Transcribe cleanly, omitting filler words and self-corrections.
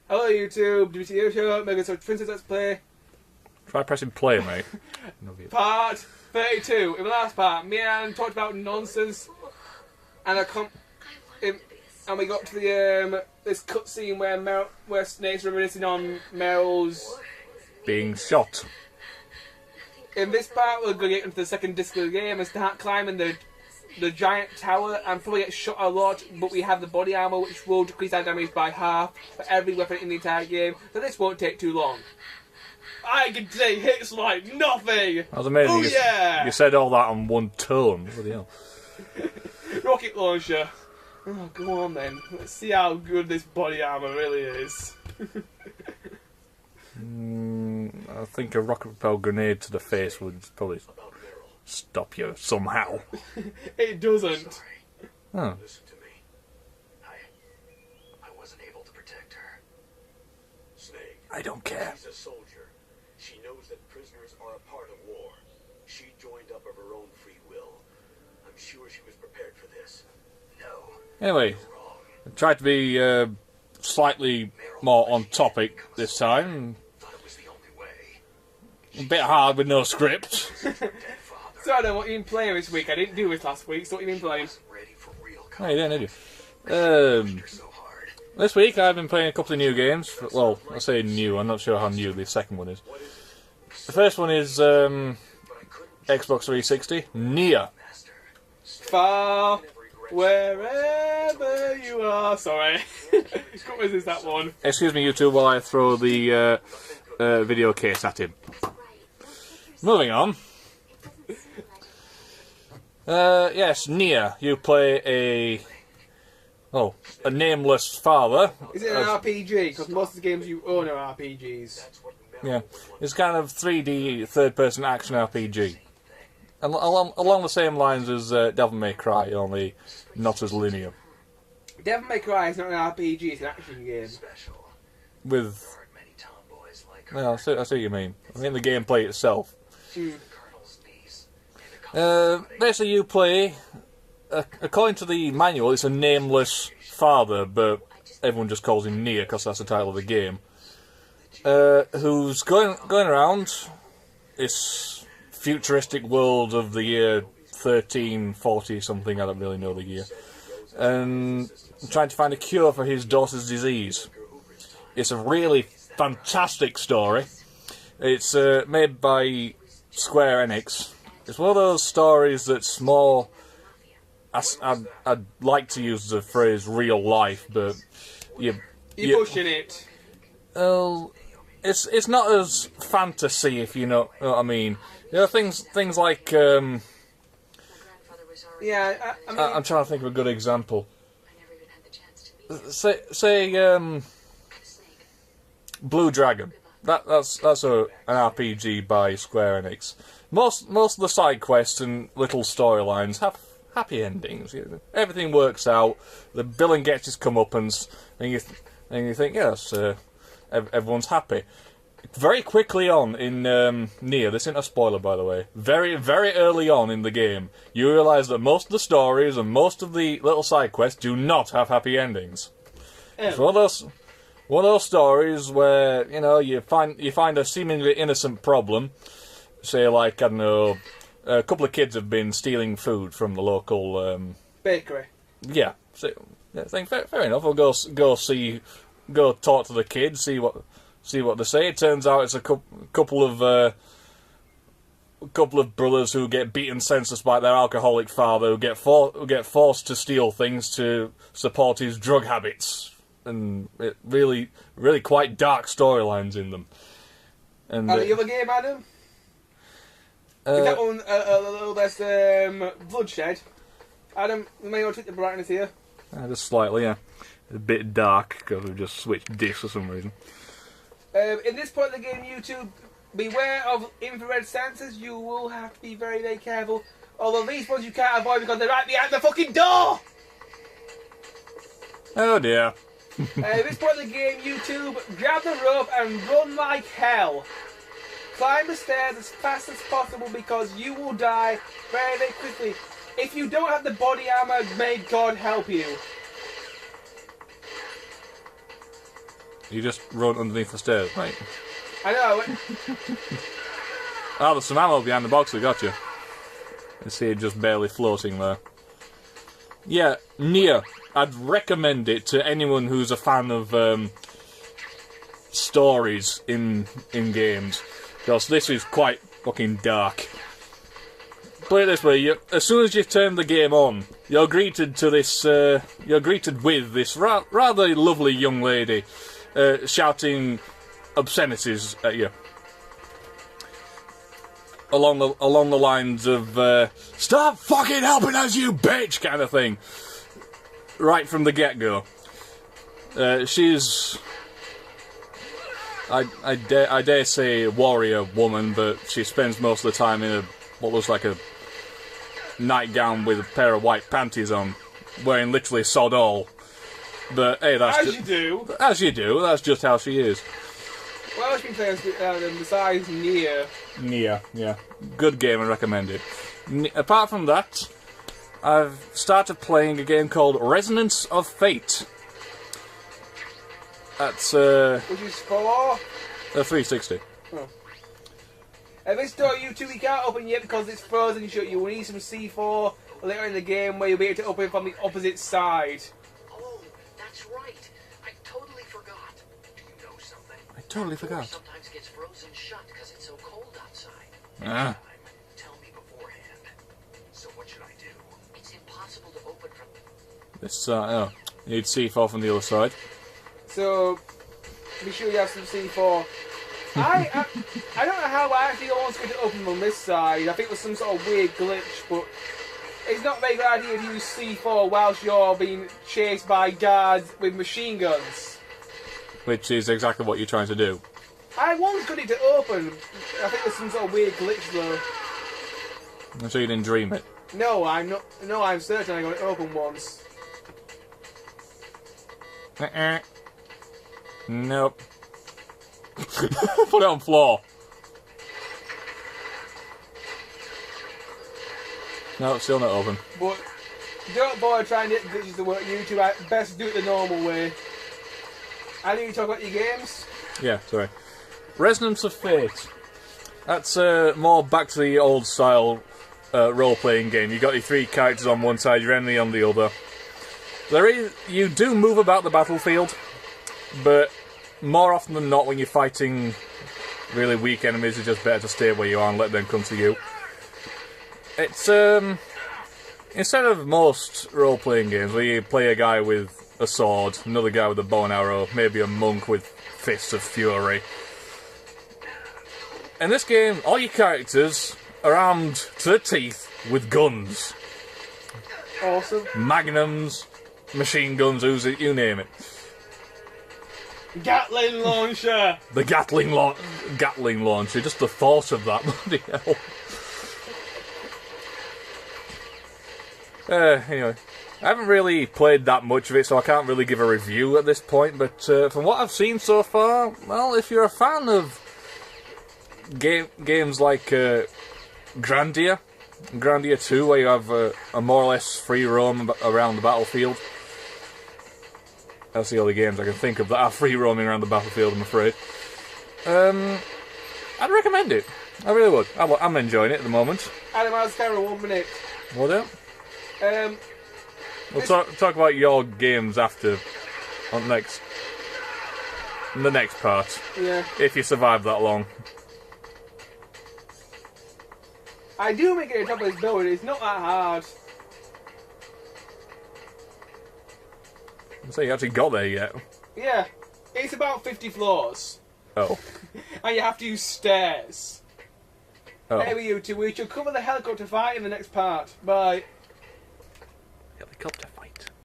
Hello YouTube, Dbtgamer show, Mega Sword Princess Let's Play. Try pressing play, mate. Part 32. In the last part, me and Anne talked about nonsense, and we got to the this cutscene where Snake's reminiscing on Meryl's being shot. In this part, we're going to get into the second disc of the game and start climbing the giant tower and probably get shot a lot, but we have the body armor which will decrease our damage by half for every weapon in the entire game, so this won't take too long. I can take hits like nothing! That was amazing. Oh yeah! You said all that on one tone. Bloody hell. Rocket launcher. Oh, go on then. Let's see how good this body armor really is. I think a rocket propelled grenade to the face would probably stop you somehow. It doesn't. Oh. Listen to me. I wasn't able to protect her. Snake. I don't care. She's a soldier. She knows that prisoners are a part of war. She joined up of her own free will. I'm sure she was prepared for this. No. Anyway, I tried to be slightly more on topic this time. Thought it was the only way. A bit hard with no script. So I don't know what you've been playing this week. I didn't do this last week, so what have you been playing? Ready for real Oh, you didn't, did you? so hard. This week I've been playing a couple of new games. Well, I say new, I'm not sure how new the second one is. The first one is Xbox 360, Nier. Far, wherever you are. Sorry. What was that one? Excuse me, YouTube, while I throw the video case at him. Moving on. Yes, Nier. You play a nameless father. Is it an RPG? Because most of the games you own are RPGs. Yeah, it's kind of 3D third-person action RPG, and along the same lines as Devil May Cry, only not as linear. Devil May Cry is not an RPG; it's an action game. With, well, I see what you mean. I mean the gameplay itself. Basically, you play. According to the manual, it's a nameless father, but everyone just calls him Nier because that's the title of the game. Who's going around this futuristic world of the year 1340 something, I don't really know the year, and trying to find a cure for his daughter's disease. It's a really fantastic story. It's made by Square Enix. It's one of those stories that's more, I'd like to use the phrase real life, but you're pushing it. Well, it's not as fantasy, if you know what I mean. You know, things like yeah, I mean, I'm trying to think of a good example. Say Blue Dragon. That's an RPG by Square Enix. Most of the side quests and little storylines have happy endings. Everything works out. The villain gets his comeuppance, and you think, yes, everyone's happy. Very quickly on in Nier, this isn't a spoiler by the way, very, very early on in the game, you realise that most of the stories and most of the little side quests do not have happy endings. It's one of those stories where, you know, you find a seemingly innocent problem. Say, like, I don't know, a couple of kids have been stealing food from the local bakery. Yeah, so I think fair enough. We'll go talk to the kids, see what they say. It turns out it's a couple of brothers who get beaten senseless by their alcoholic father, who get forced to steal things to support his drug habits, and it really quite dark storylines in them. And the other game, Adam? Is that one a little less bloodshed? Adam, you may want to tweak the brightness here. Just slightly, yeah. A bit dark because we've just switched discs for some reason. In this point of the game, YouTube, beware of infrared sensors. You will have to be very, very careful. Although these ones you can't avoid because they're right behind the fucking door! Oh dear. At this point of the game, YouTube, grab the rope and run like hell. Climb the stairs as fast as possible because you will die very, very quickly. If you don't have the body armor, may God help you. You just run underneath the stairs, mate. I know. Oh, there's some ammo behind the box that got you. You see it just barely floating there. Yeah, Nier. I'd recommend it to anyone who's a fan of stories in games, because this is quite fucking dark. Play it this way: as soon as you turn the game on, you're greeted to this. You're greeted with this rather lovely young lady shouting obscenities at you, along the lines of "Stop fucking helping us, you bitch!" kind of thing. Right from the get-go. She's... I dare say a warrior woman, but she spends most of the time in what looks like a nightgown with a pair of white panties on, wearing literally sod all. But hey, that's As you do. As you do, that's just how she is. What else can you say besides Nier? Nier, yeah. Good game, I recommend it. Apart from that, I've started playing a game called Resonance of Fate. That's Which is for? a 360. Oh. If it's door you can't open yet because it's frozen shut. You will need some C4 later in the game where you'll be able to open from the opposite side. Oh, that's right. I totally forgot. Do you know something? I totally Door forgot. sometimes gets frozen shut because it's so cold outside. Ah. Tell me beforehand. So what should I do? It's impossible to open from... This, oh, you need C4 from the other side. So, be sure you have some C4. I don't know how I actually almost going to open from this side. I think it was some sort of weird glitch, but it's not a very good idea to use C4 whilst you're being chased by guards with machine guns. Which is exactly what you're trying to do. I once got it to open. I think it was some sort of weird glitch though. I'm sure you didn't dream it. No, I'm not. No, I'm certain I got it open once. Nope. Put it on floor. No, it's still not open. But don't bother trying to get glitches to work YouTube. Best do it the normal way. I need to talk about your games. Yeah, sorry. Resonance of Fate. That's more back to the old style role-playing game. You got your three characters on one side, your enemy on the other. You do move about the battlefield, but more often than not, when you're fighting really weak enemies, it's just better to stay where you are and let them come to you. It's instead of most role-playing games where you play a guy with a sword, another guy with a bow and arrow, maybe a monk with fists of fury. In this game, all your characters are armed to the teeth with guns. Awesome. Magnums, machine guns, Uzi, you name it. Gatling launcher. The Gatling launcher, just the thought of that, bloody hell. Anyway, I haven't really played that much of it, so I can't really give a review at this point, but from what I've seen so far, well, if you're a fan of games like Grandia 2, where you have a more or less free roam around the battlefield, that's the only games I can think of that are free roaming around the battlefield, I'm afraid. I'd recommend it. I really would. I'm enjoying it at the moment. Adam, I was carrying 1 minute. What else? We'll talk about your games after, in the next part. Yeah. If you survive that long. I do make it a top of this building. It's not that hard. So you actually got there yet? Yeah. It's about 50 floors. Oh. And you have to use stairs. Oh. Anyway, you two, we shall cover the helicopter fight in the next part. Bye. Helicopter